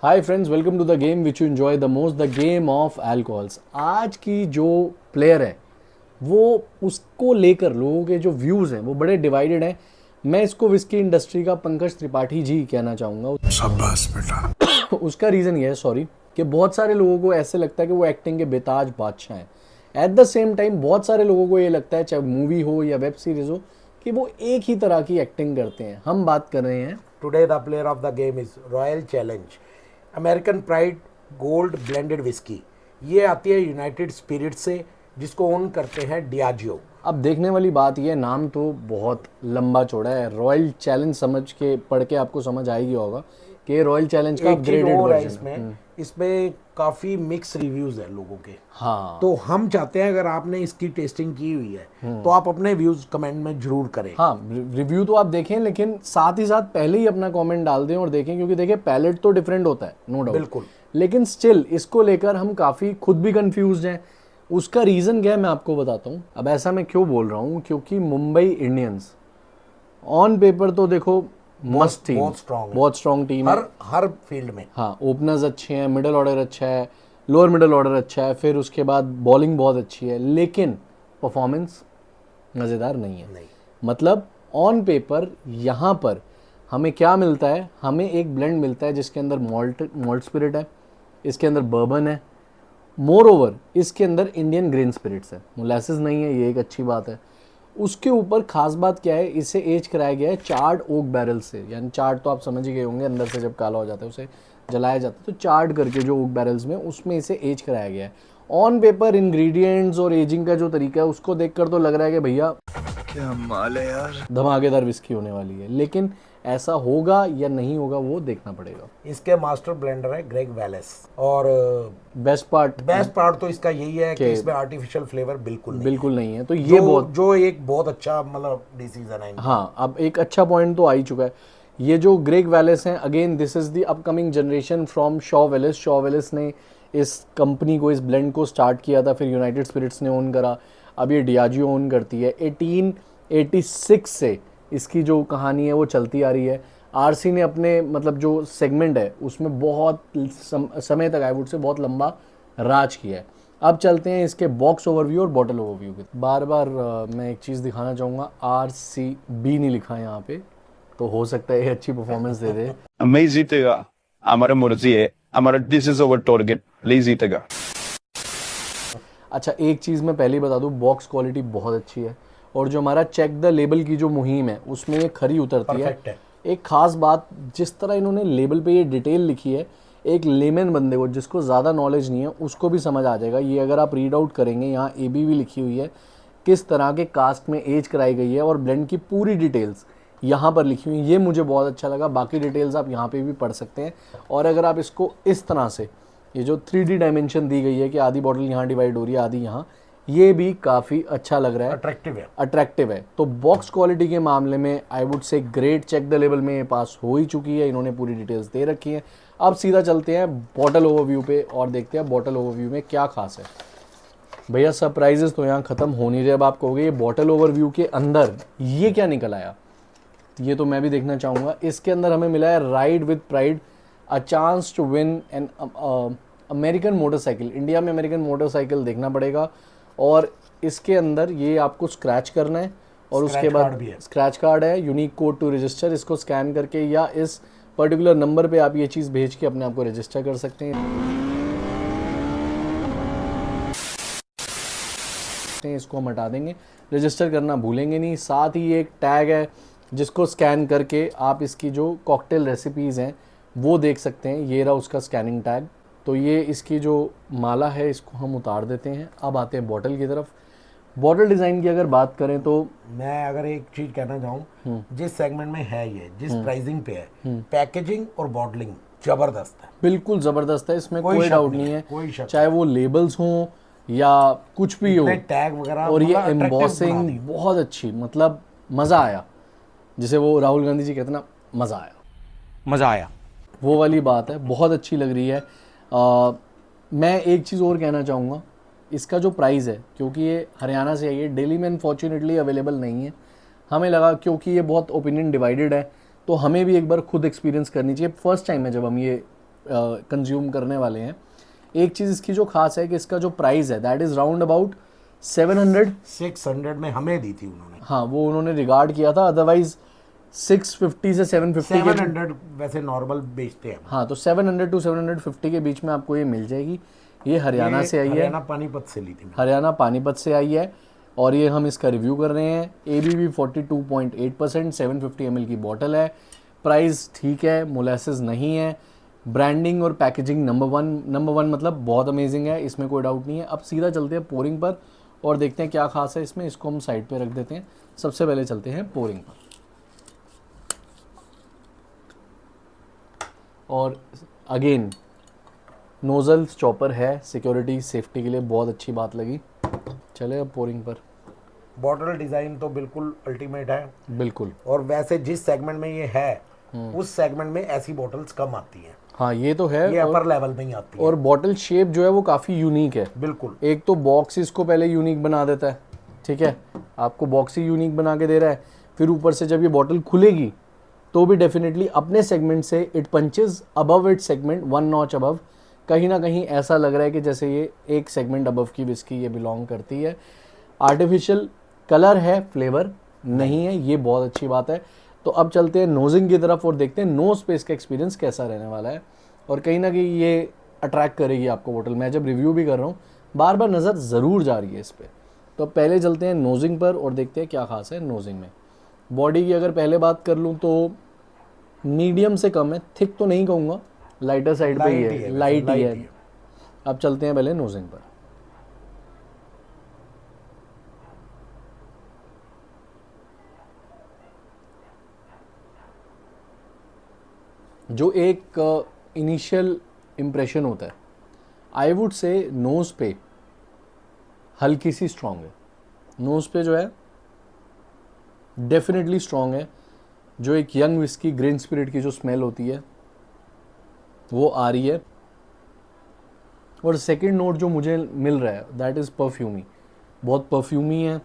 Hi friends, welcome to the game which you enjoy the most, the game of alcohols. आज की जो player है वो उसको लेकर लोगों के जो व्यूज़ हैं वो बड़े डिवाइडेड हैं। मैं इसको विस्की इंडस्ट्री का पंकज त्रिपाठी जी कहना चाहूँगा। शाबाश बेटा। उसका रीज़न ये है, सॉरी, कि बहुत सारे लोगों को ऐसे लगता है कि वो एक्टिंग के बेताज बादशाह हैं। एट द सेम टाइम बहुत सारे लोगों को ये लगता है, चाहे मूवी हो या वेब सीरीज़ हो, कि वो एक ही तरह की एक्टिंग करते हैं। हम बात कर रहे हैं Today the player of the game is Royal Challenge, American Pride Gold Blended Whiskey। ये आती है यूनाइटेड स्पिरिट से, जिसको ओन करते हैं डियाजियो। अब देखने वाली बात ये, नाम तो बहुत लंबा चौड़ा है। रॉयल चैलेंज समझ के पढ़ के आपको समझ आएगी होगा कि रॉयल चैलेंज का एक चीज अपग्रेडेड और है वर्जन। इसमें काफी मिक्स रिव्यूज है लोगों के। हाँ, तो हम चाहते हैं अगर आपने इसकी टेस्टिंग की हुई है तो आप अपने व्यूज कमेंट में जरूर करें। हाँ, रिव्यू तो आप देखें, लेकिन साथ ही साथ पहले ही अपना कमेंट डाल दें और देखें, क्योंकि देखिए पैलेट तो डिफरेंट होता है, नो डाउट। बिल्कुल। लेकिन स्टिल इसको लेकर हम काफ़ी खुद भी कंफ्यूज हैं। उसका रीज़न क्या है मैं आपको बताता हूँ। अब ऐसा मैं क्यों बोल रहा हूँ, क्योंकि मुंबई इंडियंस ऑन पेपर तो देखो मस्त टीम, बहुत स्ट्रॉन्ग टीम है हर फील्ड में। हाँ, ओपनर्स अच्छे हैं, मिडल ऑर्डर अच्छा है, लोअर मिडल ऑर्डर अच्छा है, फिर उसके बाद बॉलिंग बहुत अच्छी है, लेकिन परफॉर्मेंस मज़ेदार नहीं है। नहीं। मतलब ऑन पेपर यहाँ पर हमें क्या मिलता है, हमें एक ब्लेंड मिलता है जिसके अंदर मॉल्ट स्पिरिट है, इसके अंदर बर्बन है, मोर ओवर इसके अंदर इंडियन ग्रेन स्पिरिट्स है, मोलासेस नहीं है, ये एक अच्छी बात है। उसके ऊपर खास बात क्या है, इसे एज कराया गया है चार्ड ओक बैरल से। यानी चार्ड तो आप समझ ही गए होंगे, अंदर से जब काला हो जाता है उसे जलाया जाता है, तो चार्ड करके जो ओक बैरल्स में उसमें इसे एज कराया गया है। ऑन पेपर इंग्रेडिएंट्स और एजिंग का जो तरीका है उसको देखकर तो लग रहा है कि भैया क्या माल है यार। धमाकेदार विस्की होने वाली है, लेकिन ऐसा होगा या नहीं होगा वो देखना पड़ेगा। इसके मास्टर ब्लेंडर है ग्रेग वैलेस। और बेस्ट पार्ट तो इसका यही है कि इसमें आर्टिफिशियल फ्लेवर बिल्कुल नहीं है, तो ये जो एक बहुत अच्छा मतलब डिसीजन है। हाँ, अब एक अच्छा पॉइंट तो आ ही चुका है। ये जो ग्रेग वैलेस हैं, again this is the upcoming generation from Shaw Wallace. Shaw Wallace ने इस कंपनी को, इस ब्लेंड को स्टार्ट किया था, फिर यूनाइटेड स्पिरिट्स ने ओन करा, अब ये डियाजियो ओन करती है। 1886 से इसकी जो कहानी है वो चलती आ रही है। आरसी ने अपने मतलब जो सेगमेंट है उसमें बहुत समय तक, आई वुड से बहुत लंबा राज किया है। अब चलते हैं इसके बॉक्स ओवरव्यू और बॉटल ओवरव्यू की। बार बार मैं एक चीज़ दिखाना चाहूँगा, RCB नहीं लिखा है यहाँ पे, तो हो सकता है ये अच्छी परफॉर्मेंस दे दे। Amazing हमारा मुर्जी है, हमारा this is over target, please जीतेगा। अच्छा, एक चीज़ मैं पहले ही बता दूँ, बॉक्स क्वालिटी बहुत अच्छी है, और जो हमारा चेक द लेबल की जो मुहिम है उसमें ये खरी उतरती है। एक ख़ास बात, जिस तरह इन्होंने लेबल पे ये डिटेल लिखी है, एक लेमन बंदे को जिसको ज़्यादा नॉलेज नहीं है उसको भी समझ आ जाएगा। ये अगर आप रीड आउट करेंगे, यहाँ ABV लिखी हुई है, किस तरह के कास्ट में एज कराई गई है, और ब्लेंड की पूरी डिटेल्स यहाँ पर लिखी हुई है। ये मुझे बहुत अच्छा लगा। बाकी डिटेल्स आप यहाँ पे भी पढ़ सकते हैं। और अगर आप इसको इस तरह से, ये जो 3D डायमेंशन दी गई है कि आधी बॉटल यहाँ डिवाइड हो रही है, आधी यहाँ, ये भी काफ़ी अच्छा लग रहा है, अट्रैक्टिव है। तो बॉक्स क्वालिटी के मामले में I would say great. Check the label में ये पास हो ही चुकी है, इन्होंने पूरी डिटेल्स दे रखी हैं। अब सीधा चलते हैं बॉटल ओवरव्यू पे और देखते हैं बॉटल ओवरव्यू में क्या खास है। भैया सरप्राइजेस तो यहाँ ख़त्म हो नहीं रहे। अब आप कहोगे ये बॉटल ओवरव्यू के अंदर ये क्या निकल आया, ये तो मैं भी देखना चाहूँगा। इसके अंदर हमें मिला है ride with pride, a chance to win an American motorcycle. India में अमेरिकन मोटरसाइकिल देखना पड़ेगा, और इसके अंदर ये आपको स्क्रैच करना है, और उसके बाद स्क्रैच कार्ड है, यूनिक कोड टू रजिस्टर। इसको स्कैन करके या इस पर्टिकुलर नंबर पे आप ये चीज़ भेज के अपने आप को रजिस्टर कर सकते हैं। इसको हम हटा देंगे, रजिस्टर करना भूलेंगे नहीं। साथ ही एक टैग है जिसको स्कैन करके आप इसकी जो कॉकटेल रेसिपीज़ हैं वो देख सकते हैं। ये रहा उसका स्कैनिंग टैग। तो ये इसकी जो माला है इसको हम उतार देते हैं। अब आते हैं बॉटल की तरफ। बॉटल डिज़ाइन की अगर बात करें तो मैं अगर एक चीज़ कहना चाहूँ, जिस सेगमेंट में है ये, जिस प्राइसिंग पे है, पैकेजिंग और बॉटलिंग जबरदस्त है, बिल्कुल ज़बरदस्त है, इसमें कोई डाउट नहीं है। चाहे वो लेबल्स हों या कुछ भी हो, टैग वगैरह, और ये एम्बॉसिंग बहुत अच्छी, मतलब मज़ा आया। जिसे वो राहुल गांधी जी कहते ना, मज़ा आया, वो वाली बात है, बहुत अच्छी लग रही है। मैं एक चीज़ और कहना चाहूँगा, इसका जो प्राइस है, क्योंकि ये हरियाणा से आई है, दिल्ली में अनफॉर्चुनेटली अवेलेबल नहीं है। हमें लगा क्योंकि ये बहुत ओपिनियन डिवाइडेड है, तो हमें भी एक बार खुद एक्सपीरियंस करनी चाहिए। फर्स्ट टाइम है जब हम ये कंज्यूम करने वाले हैं। एक चीज़ इसकी जो खास है कि इसका जो प्राइस है दैट इज़ राउंड अबाउट 600 में हमें दी थी उन्होंने। हाँ, वो उन्होंने रिगार्ड किया था, अदरवाइज 650 से 750 के 700 वैसे नॉर्मल बेचते हैं। हाँ, तो 700 टू 750 के बीच में आपको ये मिल जाएगी। ये हरियाणा से आई है, हरियाणा पानीपत से ली थी मैंने। हरियाणा पानीपत से आई है और ये हम इसका रिव्यू कर रहे हैं। ABV 42.8%, 750 ml की बॉटल है। प्राइस ठीक है, मोलेसेस नहीं है। ब्रांडिंग और पैकेजिंग नंबर वन मतलब बहुत अमेजिंग है, इसमें कोई डाउट नहीं है। अब सीधा चलते हैं पोरिंग पर और देखते हैं क्या खास है इसमें। इसको हम साइड पे रख देते हैं। सबसे पहले चलते हैं पोरिंग पर। और अगेन नोजल चॉपर है, सिक्योरिटी सेफ्टी के लिए बहुत अच्छी बात लगी। चले अब पोरिंग पर। बॉटल डिजाइन तो बिल्कुल अल्टीमेट है, बिल्कुल। और वैसे जिस सेगमेंट में ये है उस सेगमेंट में ऐसी बॉटल्स कम आती हैं। हाँ, ये तो है। ये अपर लेवल में ही आती है। और बॉटल शेप जो है वो काफ़ी यूनिक है। बिल्कुल। एक तो बॉक्स इसको पहले यूनिक बना देता है, ठीक है, आपको बॉक्स ही यूनिक बना के दे रहा है। फिर ऊपर से जब ये बॉटल खुलेगी तो भी डेफिनेटली अपने सेगमेंट से it punches above it segment, 1 notch above. कहीं ना कहीं ऐसा लग रहा है कि जैसे ये एक सेगमेंट अबव की विस्की ये बिलोंग करती है। आर्टिफिशियल कलर है, फ्लेवर नहीं है, ये बहुत अच्छी बात है। तो अब चलते हैं नोजिंग की तरफ और देखते हैं नो स्पेस का एक्सपीरियंस कैसा रहने वाला है। और कहीं ना कहीं ये अट्रैक्ट करेगी आपको बॉटल। मैं जब रिव्यू भी कर रहा हूँ बार बार नज़र ज़रूर जा रही है इस पर। तो अब पहले चलते हैं नोजिंग पर और देखते हैं क्या खास है नोजिंग में। बॉडी की अगर पहले बात कर लूँ तो मीडियम से कम है, थिक तो नहीं कहूँगा, लाइटर साइड पे ही है, लाइट ही है। अब चलते हैं पहले नोजिंग पर। जो एक इनिशियल इम्प्रेशन होता है, आई वुड से नोज़ पे हल्की सी स्ट्रॉन्ग है। नोज़ पे जो है डेफिनेटली स्ट्रॉन्ग है। जो एक यंग विस्की ग्रेन स्पिरिट की जो स्मेल होती है वो आ रही है। और सेकंड नोट जो मुझे मिल रहा है दैट इज़ परफ्यूमी। बहुत परफ्यूमी है,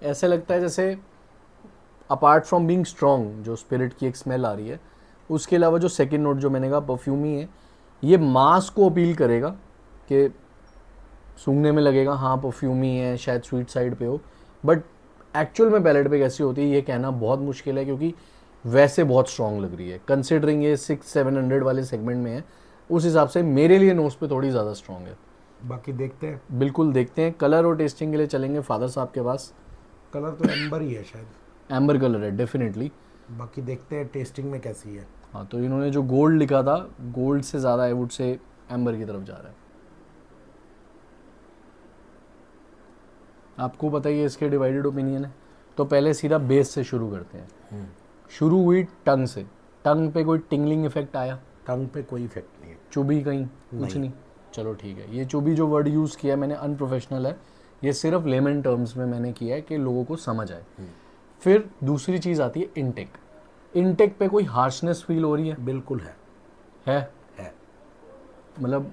ऐसे लगता है जैसे अपार्ट फ्रॉम बीइंग स्ट्रॉन्ग जो स्पिरिट की एक स्मेल आ रही है, उसके अलावा जो सेकंड नोट जो मैंने कहा परफ्यूमी है, ये मास को अपील करेगा कि सूंघने में लगेगा हाँ परफ्यूमी है, शायद स्वीट साइड पे हो, बट एक्चुअल में पैलेट पे कैसी होती है ये कहना बहुत मुश्किल है, क्योंकि वैसे बहुत स्ट्रॉन्ग लग रही है। कंसिडरिंग ये 600-700 वाले सेगमेंट में है, उस हिसाब से मेरे लिए नोज पे थोड़ी ज़्यादा स्ट्रॉन्ग है। बाकी देखते हैं। बिल्कुल देखते हैं। कलर और टेस्टिंग के लिए चलेंगे फादर साहब के पास। कलर तो एम्बर ही है शायद, एम्बर कलर है डेफिनेटली। बाकी देखते हैं टेस्टिंग में कैसी है। हाँ, तो इन्होंने जो गोल्ड लिखा था, गोल्ड से ज़्यादा आई वुड से एम्बर की तरफ जा रहा है। आपको पता ही है इसके डिवाइडेड ओपिनियन है। तो पहले सीधा बेस से शुरू करते हैं। शुरू हुई टंग से। टंग पे कोई टिंगलिंग इफेक्ट आया? टंग पे कोई इफेक्ट नहीं है। चुभी कहीं? कुछ नहीं। चलो ठीक है। ये चुभी जो वर्ड यूज़ किया है मैंने अनप्रोफेशनल है, ये सिर्फ लेमन टर्म्स में मैंने किया है कि लोगों को समझ आए। फिर दूसरी चीज़ आती है इनटेक। इनटेक पे कोई हार्शनेस फील हो रही है? बिल्कुल है। है मतलब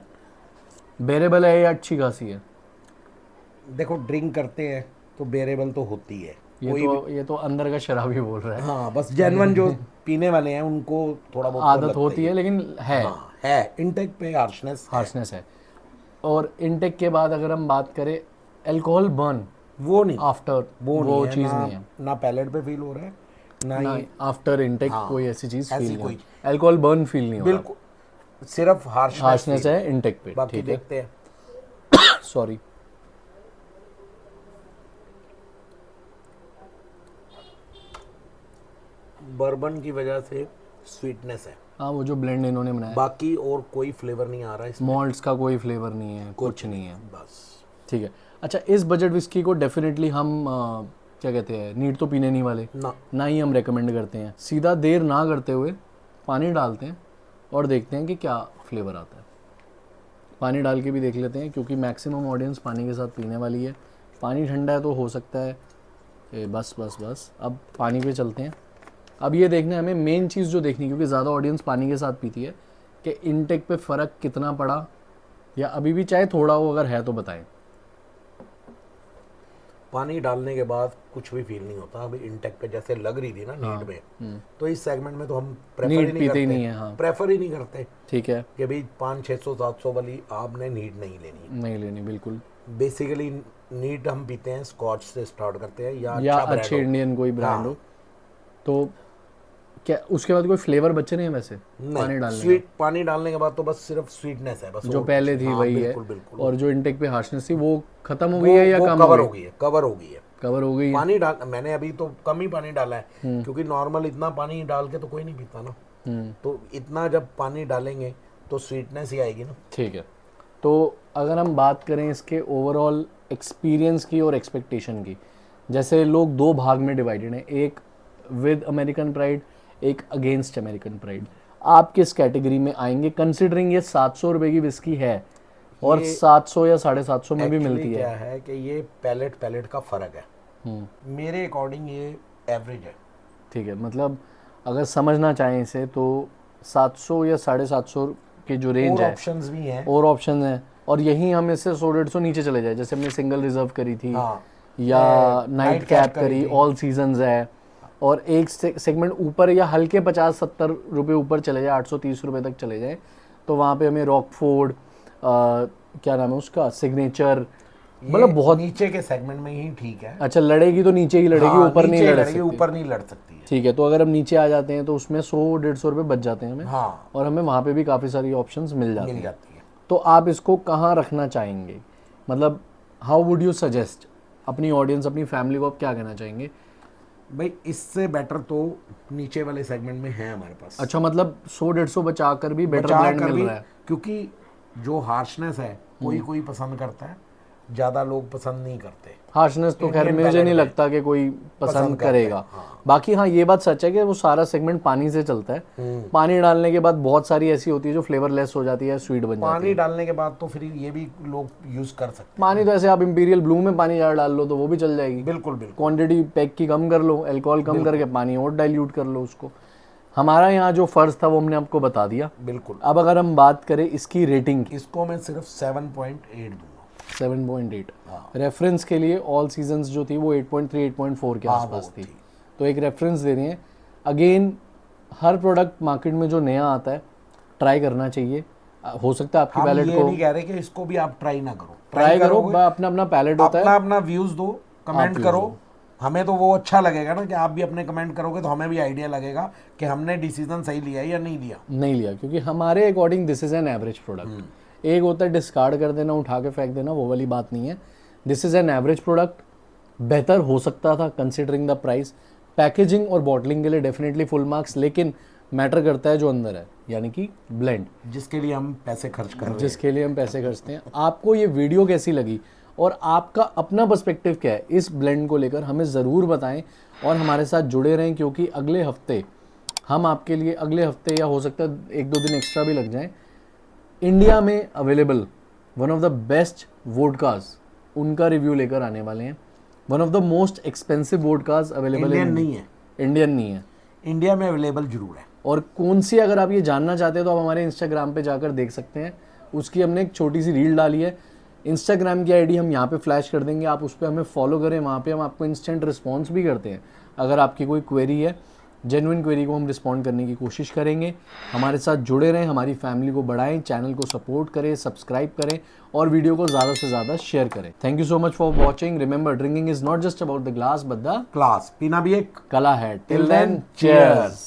बेरेबल है या अच्छी खासी है? देखो ड्रिंक करते हैं तो बेरेबल तो होती है। ये तो अंदर का शराबी बोल रहा है। हाँ, बस जेन्युइन जो पीने वाले हैं उनको थोड़ा बहुत आदत होती है, लेकिन है। हाँ, है। इनटेक पे हार्शनेस है। और इनटेक के बाद अगर हम बात करें अल्कोहल बर्न, वो नहीं, आफ्टर वो चीज़ नहीं है। ना पैलेट पे फील हो रहा है ना आफ्टर इनटेक हाँ, कोई ऐसी चीज़ फील नहीं कोई अल्कोहल बर्न फील नहीं हो रहा। बिल्कुल, सिर्फ हार्शनेस है इनटेक पे। बाकी ठीक है, देखते हैं। सॉरी। बर्बन की वजह से स्वीटनेस है। हाँ, वो जो ब्लेंड इन्होंने बनाया, बाकी और कोई फ्लेवर नहीं आ रहा है इसमें। मॉल्ट्स का कोई फ्लेवर नहीं है, कुछ नहीं है बस। ठीक है। अच्छा, इस बजट विस्की को डेफिनेटली हम क्या कहते हैं, नीट तो पीने नहीं वाले ना ही हम रेकमेंड करते हैं। सीधा देर ना करते हुए पानी डालते हैं और देखते हैं कि क्या फ्लेवर आता है। पानी डाल के भी देख लेते हैं, क्योंकि मैक्सिमम ऑडियंस पानी के साथ पीने वाली है। पानी ठंडा है तो हो सकता है बस अब पानी पे चलते हैं। अब ये देखना है हमें, मेन चीज़ जो देखनी, क्योंकि ज़्यादा ऑडियंस पानी के साथ पीती है, कि इनटेक पे फ़र्क कितना पड़ा, या अभी भी चाहे थोड़ा हो अगर है तो बताएं। पानी डालने के बाद कुछ भी फील नहीं होता। अभी इंटेक पे जैसे लग रही थी ना नीड में, तो इस सेगमेंट में तो हम प्रेफर ही नीड नहीं पीते करते, ही नहीं है, हाँ। प्रेफर ही नहीं करते ठीक है, कि भाई 500, 600, 700 वाली आपने नीड नहीं लेनी। नहीं लेनी बिल्कुल। बेसिकली नीड हम पीते हैं, स्कॉच से स्टार्ट करते हैं या या अच्छा अच्छे ब्रांड इंडियन कोई ब्रांड हाँ। हो। तो क्या उसके बाद कोई फ्लेवर बचे नहीं है वैसे पानी नहीं, डालने स्वीट पानी डालने के बाद तो बस सिर्फ स्वीटनेस है बस, जो और पहले कुछ थी नहीं। वही है, बिल्कुल बिल्कुल। और जो इनटेक पे हार्शनेस थी वो खत्म हो गई है या वो कम कवर हो हो गई है, कवर हो गई है। कवर हो गई है। पानी डाल, मैंने अभी तो कम ही पानी डाला है, क्योंकि नॉर्मल इतना पानी डाल के तो कोई नहीं पीता ना। तो इतना जब पानी डालेंगे तो स्वीटनेस ही आएगी ना। ठीक है, तो अगर हम बात करें इसके ओवरऑल एक्सपीरियंस की और एक्सपेक्टेशन की, जैसे लोग दो भाग में डिवाइडेड हैं, एक विद अमेरिकन प्राइड, एक अगेंस्ट अमेरिकन प्राइड। आप किस कैटेगरी में आएंगे कंसिडरिंग ये 700 रुपए की विस्की है और 700 या 750 में भी Actually मिलती क्या है। है कि ये पैलेट का फर्क है। मेरे अकॉर्डिंग ये एवरेज है। ठीक है, मतलब अगर समझना चाहें इसे तो 700 या 750 के जो रेंज और है, ऑप्शंस भी हैं। और ऑप्शन है, और यही हम इससे 100-150 नीचे चले जाए, जैसे हमने सिंगल रिजर्व करी थी हाँ, या नाइट कैप करी, ऑल सीजन्स है, और एक सेगमेंट ऊपर या हल्के 50-70 रुपए ऊपर चले जाए, 830 रुपए तक चले जाए, तो वहाँ पे हमें रॉकफोर्ड, क्या नाम है उसका, सिग्नेचर, मतलब बहुत नीचे के सेगमेंट में ही ठीक है। अच्छा लड़ेगी तो नीचे ही लड़ेगी, हाँ, ऊपर नहीं नीचे लड़ लड़ेगी, सकती। ऊपर नहीं लड़ सकती है। ठीक है, तो अगर हम नीचे आ जाते हैं तो उसमें 100-150 रुपए बच जाते हैं हमें, हाँ, और हमें वहाँ पे भी काफ़ी सारी ऑप्शंस मिल जाती मिल हैं। जाती है। तो आप इसको कहाँ रखना चाहेंगे, मतलब हाउ वुड यू सजेस्ट अपनी ऑडियंस, अपनी फैमिली को आप क्या कहना चाहेंगे? भाई इससे बेटर तो नीचे वाले सेगमेंट में है हमारे पास। अच्छा, मतलब 100-150 बचा कर भी बेटर बचा ब्लेंड कर मिल भी, रहा है। क्योंकि जो हार्शनेस है कोई कोई पसंद करता है, ज़्यादा लोग पसंद नहीं करते। हार्शनेस तो खैर Indian मुझे palate नहीं में लगता कि कोई पसंद करते करेगा। हैं, हाँ। बाकी हाँ, ये बात सच है कि वो सारा सेगमेंट पानी से चलता है। पानी डालने के बाद बहुत सारी ऐसी होती है जो फ्लेवरलेस हो जाती है, स्वीट बन जाती है। पानी डालने के बाद तो फिर ये भी लोग यूज कर सकते हैं। पानी तो ऐसे आप इंपीरियल ब्लू में पानी ज़्यादा डाल लो तो वो भी चल जाएगी। बिल्कुल बिल्कुल। क्वांटिटी पैक की कम कर लो, अल्कोहल कम करके पानी और डाइल्यूट कर लो उसको। हमारा यहाँ जो फ़र्ज़ था वो हमने आपको बता दिया। बिल्कुल। अब अगर हम बात करें इसकी रेटिंग की, इसको मैं सिर्फ 7.8 दूंगा। 7.8। रेफरेंस के लिए ऑल सीजन्स जो थी वो 8.3 8.4 के आसपास थी, तो एक रेफरेंस दे रहे हैं। अगेन हर प्रोडक्ट मार्केट में जो नया आता है ट्राई करना चाहिए। हो सकता है आपकी हम पैलेट ये को नहीं कह रहे कि इसको भी आप ट्राई ना करो, ट्राई करो, करोगे, अपना अपना पैलेट होता है। अपना अपना व्यूज दो, कमेंट करो, हमें तो वो अच्छा लगेगा ना कि आप भी अपने कमेंट करोगे तो हमें भी आइडिया लगेगा कि हमने डिसीजन सही लिया है या नहीं लिया। नहीं लिया, क्योंकि हमारे according this is an average product. एक होता है डिस्कार्ड कर देना, उठा के फेंक देना, वो वाली बात नहीं है। This is an average product. बेहतर हो सकता था कंसिडरिंग द प्राइस। पैकेजिंग और बॉटलिंग के लिए डेफिनेटली फुल मार्क्स, लेकिन मैटर करता है जो अंदर है, यानी कि ब्लेंड, जिसके लिए हम पैसे खर्च कर रहे हैं। जिसके लिए हम पैसे खर्चते हैं। आपको ये वीडियो कैसी लगी और आपका अपना पर्सपेक्टिव क्या है इस ब्लेंड को लेकर, हमें ज़रूर बताएं और हमारे साथ जुड़े रहें, क्योंकि अगले हफ्ते हम आपके लिए, अगले हफ्ते या हो सकता है 1-2 दिन एक्स्ट्रा भी लग जाएं, इंडिया में available one of the best vodkas उनका रिव्यू लेकर आने वाले हैं। One of the most expensive vodkas available Indian नहीं है, इंडियन नहीं है, इंडिया में अवेलेबल जरूर है। और कौन सी, अगर आप ये जानना चाहते हैं तो आप हमारे इंस्टाग्राम पे जाकर देख सकते हैं। उसकी हमने एक छोटी सी रील डाली है। इंस्टाग्राम की आईडी हम यहाँ पे फ्लैश कर देंगे, आप उस पर हमें फॉलो करें। वहाँ पे हम आपको इंस्टेंट रिस्पॉन्स भी करते हैं। अगर आपकी कोई क्वेरी है, जेन्युइन क्वेरी को हम रिस्पॉन्ड करने की कोशिश करेंगे। हमारे साथ जुड़े रहें, हमारी फैमिली को बढ़ाएं, चैनल को सपोर्ट करें, सब्सक्राइब करें और वीडियो को ज़्यादा से ज़्यादा शेयर करें। Thank you so much for watching. Remember, drinking is not just about the glass but the class, पीना भी एक कला है। Till then, cheers।